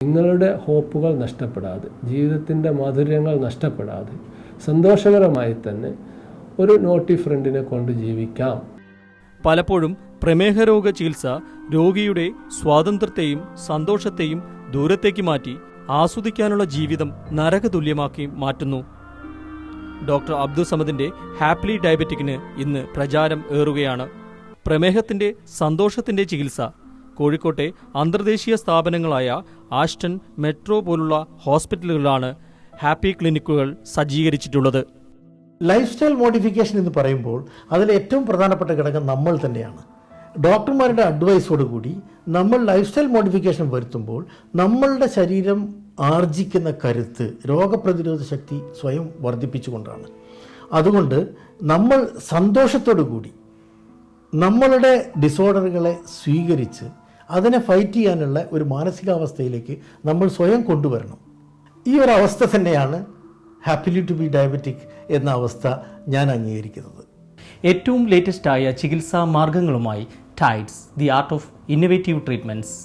നിങ്ങളുടെ ഹോപ്പുകൾ നഷ്ടപ്പെടാതെ, ജീവിതത്തിൻ്റെ മാധുര്യങ്ങൾ നഷ്ടപ്പെടാതെ സന്തോഷകരമായി തന്നെ ഒരു നോട്ടി ഫ്രണ്ടിനെ കൊണ്ട് ജീവിക്കാം. പലപ്പോഴും പ്രമേഹ രോഗ ചികിത്സ രോഗിയുടെ സ്വാതന്ത്ര്യത്തെയും സന്തോഷത്തെയും ദൂരത്തേക്ക് മാറ്റി ആസ്വദിക്കാനുള്ള ജീവിതം നരകതുല്യമാക്കി മാറ്റുന്നു. ഡോക്ടർ അബ്ദുൾ സമദിന്റെ ഹാപ്പിലി ഡയബറ്റിക്കിന് ഇന്ന് പ്രചാരം ഏറുകയാണ്. പ്രമേഹത്തിന്റെ സന്തോഷത്തിന്റെ ചികിത്സ കോഴിക്കോട്ടെ അന്തർദേശീയ സ്ഥാപനങ്ങളായ ആഷ്ടൺ, മെട്രോ പോലുള്ള ഹോസ്പിറ്റലുകളിലാണ് ഹാപ്പി ക്ലിനിക്കുകൾ സജ്ജീകരിച്ചിട്ടുള്ളത്. ലൈഫ് സ്റ്റൈൽ മോഡിഫിക്കേഷൻ എന്ന് പറയുമ്പോൾ അതിൽ ഏറ്റവും പ്രധാനപ്പെട്ട ഘടകം നമ്മൾ തന്നെയാണ്. ഡോക്ടർമാരുടെ അഡ്വൈസോടുകൂടി നമ്മൾ ലൈഫ് സ്റ്റൈൽ മോഡിഫിക്കേഷൻ വരുത്തുമ്പോൾ നമ്മളുടെ ശരീരം ആർജിക്കുന്ന കരുത്ത്, രോഗപ്രതിരോധ ശക്തി സ്വയം വർദ്ധിപ്പിച്ചുകൊണ്ടാണ്. അതുകൊണ്ട് നമ്മൾ സന്തോഷത്തോടു കൂടി നമ്മളുടെ ഡിസോർഡറുകളെ സ്വീകരിച്ച് അതിനെ ഫൈറ്റ് ചെയ്യാനുള്ള ഒരു മാനസികാവസ്ഥയിലേക്ക് നമ്മൾ സ്വയം കൊണ്ടുവരണം. ഈ ഒരു അവസ്ഥ തന്നെയാണ് ഹാപ്പിലി ടു ബി ഡയബറ്റിക് എന്ന അവസ്ഥ ഞാൻ അംഗീകരിക്കുന്നത്. ഏറ്റവും ലേറ്റസ്റ്റ് ആയ ചികിത്സാ മാർഗങ്ങളുമായി Tides, the art of innovative treatments.